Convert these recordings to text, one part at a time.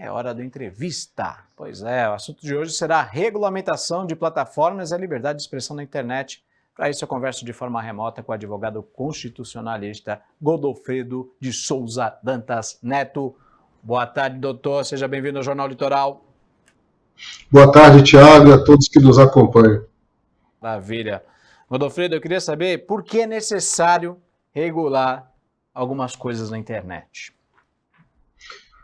É hora da entrevista. Pois é, o assunto de hoje será a regulamentação de plataformas e a liberdade de expressão na internet. Para isso, eu converso de forma remota com o advogado constitucionalista Godofredo de Souza Dantas Neto. Boa tarde, doutor. Seja bem-vindo ao Jornal Litoral. Boa tarde, Thiago, e a todos que nos acompanham. Maravilha. Godofredo, eu queria saber por que é necessário regular algumas coisas na internet.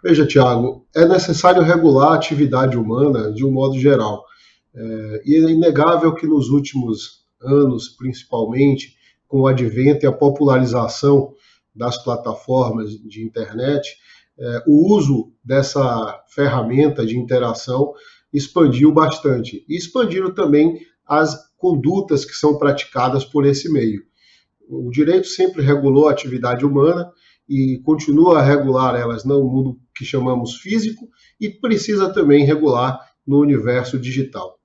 Veja, Thiago, é necessário regular a atividade humana de um modo geral. E é inegável que nos últimos anos, principalmente, com o advento e a popularização das plataformas de internet, o uso dessa ferramenta de interação expandiu bastante. E expandiram também as condutas que são praticadas por esse meio. O direito sempre regulou a atividade humana e continua a regular elas no mundo que chamamos físico e precisa também regular no universo digital.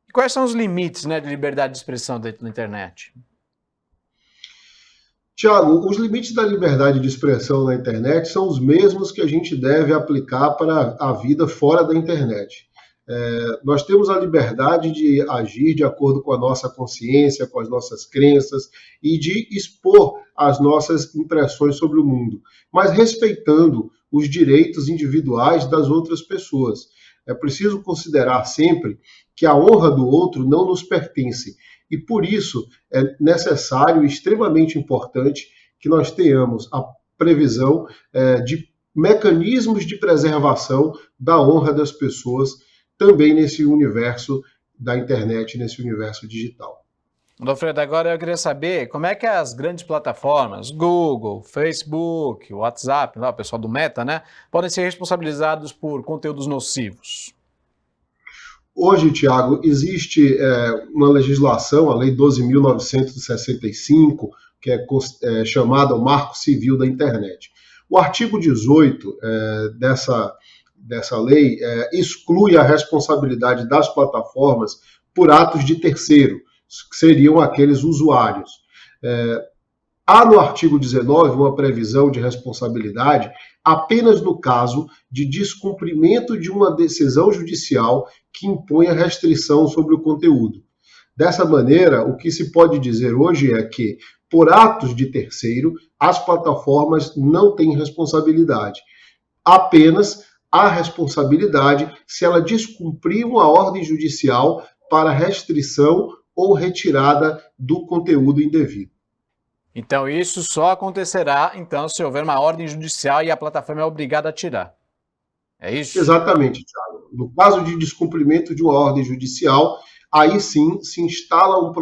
E quais são os limites, de liberdade de expressão dentro da internet? Tiago, os limites da liberdade de expressão na internet são os mesmos que a gente deve aplicar para a vida fora da internet. Nós temos a liberdade de agir de acordo com a nossa consciência, com as nossas crenças e de expor as nossas impressões sobre o mundo, mas respeitando os direitos individuais das outras pessoas. É preciso considerar sempre que a honra do outro não nos pertence e, por isso, é necessário e extremamente importante que nós tenhamos a previsão de mecanismos de preservação da honra das pessoas também nesse universo da internet, nesse universo digital. Godofredo, agora eu queria saber como é que as grandes plataformas, Google, Facebook, WhatsApp, o pessoal do Meta, podem ser responsabilizados por conteúdos nocivos? Hoje, Tiago, existe uma legislação, a Lei 12.965, que é chamada o Marco Civil da Internet. O artigo 18 dessa lei exclui a responsabilidade das plataformas por atos de terceiro, que seriam aqueles usuários. Há no artigo 19 uma previsão de responsabilidade apenas no caso de descumprimento de uma decisão judicial que impõe a restrição sobre o conteúdo. Dessa maneira, o que se pode dizer hoje é que, por atos de terceiro, as plataformas não têm responsabilidade. Apenas a responsabilidade se ela descumprir uma ordem judicial para restrição ou retirada do conteúdo indevido. Então isso só acontecerá se houver uma ordem judicial e a plataforma é obrigada a tirar. É isso? Exatamente, Thiago. No caso de descumprimento de uma ordem judicial, aí sim se instala um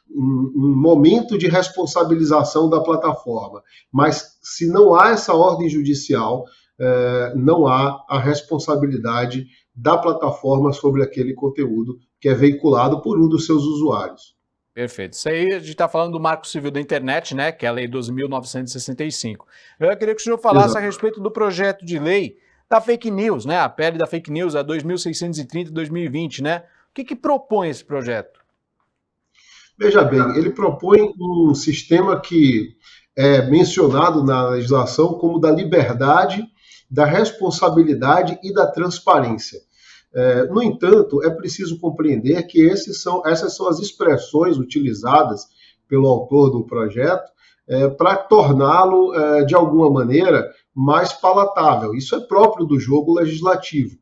momento de responsabilização da plataforma. Mas se não há essa ordem judicial, não há a responsabilidade da plataforma sobre aquele conteúdo que é veiculado por um dos seus usuários. Perfeito. Isso aí a gente está falando do Marco Civil da Internet, que é a Lei 12.965. Eu queria que o senhor falasse a respeito do projeto de lei da fake news, a PL da fake news, a 2630/2020, O que propõe esse projeto? Veja bem, ele propõe um sistema que é mencionado na legislação como da liberdade, da responsabilidade e da transparência. No entanto, é preciso compreender que essas são as expressões utilizadas pelo autor do projeto para torná-lo, de alguma maneira, mais palatável. Isso é próprio do jogo legislativo.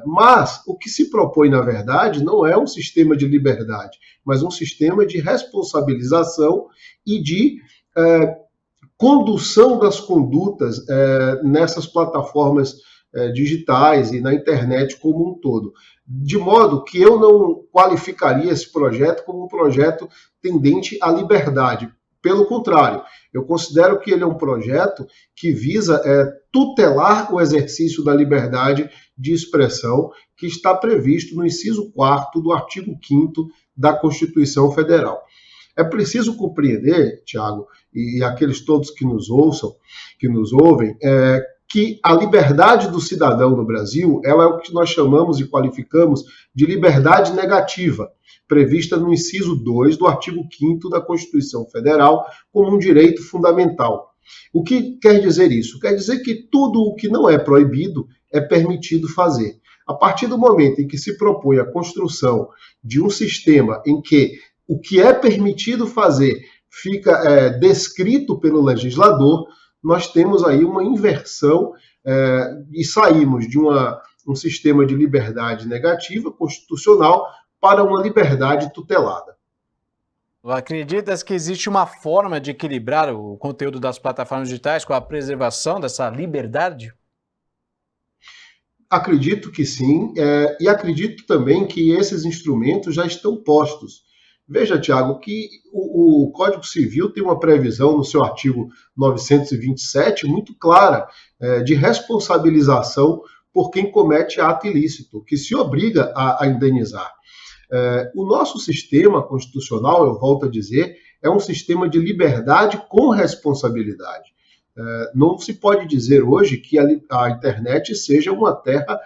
Mas o que se propõe, na verdade, não é um sistema de liberdade, mas um sistema de responsabilização e de condução das condutas nessas plataformas digitais e na internet como um todo. De modo que eu não qualificaria esse projeto como um projeto tendente à liberdade. Pelo contrário, eu considero que ele é um projeto que visa tutelar o exercício da liberdade de expressão que está previsto no inciso 4º do artigo 5º da Constituição Federal. É preciso compreender, Tiago, e aqueles todos que nos ouvem, que a liberdade do cidadão no Brasil, ela é o que nós chamamos e qualificamos de liberdade negativa, prevista no inciso 2 do artigo 5º da Constituição Federal como um direito fundamental. O que quer dizer isso? Quer dizer que tudo o que não é proibido é permitido fazer. A partir do momento em que se propõe a construção de um sistema em que o que é permitido fazer fica descrito pelo legislador, nós temos aí uma inversão e saímos de um sistema de liberdade negativa, constitucional, para uma liberdade tutelada. Acreditas que existe uma forma de equilibrar o conteúdo das plataformas digitais com a preservação dessa liberdade? Acredito que sim, e acredito também que esses instrumentos já estão postos. Veja, Tiago, que o Código Civil tem uma previsão no seu artigo 927 muito clara de responsabilização por quem comete ato ilícito, que se obriga a indenizar. O nosso sistema constitucional, eu volto a dizer, é um sistema de liberdade com responsabilidade. Não se pode dizer hoje que a internet seja uma terra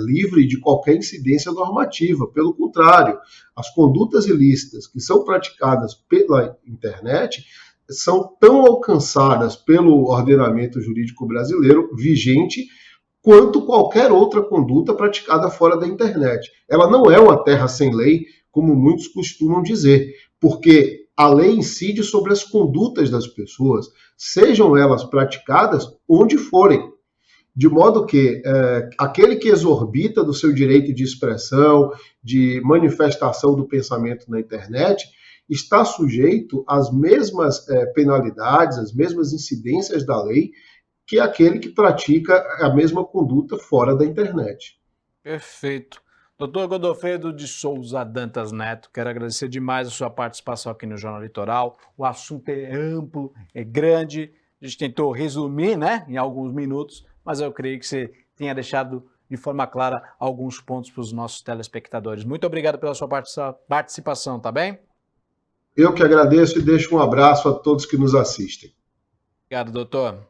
livre de qualquer incidência normativa. Pelo contrário, as condutas ilícitas que são praticadas pela internet são tão alcançadas pelo ordenamento jurídico brasileiro vigente quanto qualquer outra conduta praticada fora da internet. Ela não é uma terra sem lei, como muitos costumam dizer, porque a lei incide sobre as condutas das pessoas, sejam elas praticadas onde forem. De modo que aquele que exorbita do seu direito de expressão, de manifestação do pensamento na internet, está sujeito às mesmas penalidades, às mesmas incidências da lei, que é aquele que pratica a mesma conduta fora da internet. Perfeito. Doutor Godofredo de Souza Dantas Neto, quero agradecer demais a sua participação aqui no Jornal Litoral. O assunto é amplo, é grande, a gente tentou resumir, né, em alguns minutos, mas eu creio que você tenha deixado de forma clara alguns pontos para os nossos telespectadores. Muito obrigado pela sua participação, tá bem? Eu que agradeço e deixo um abraço a todos que nos assistem. Obrigado, doutor.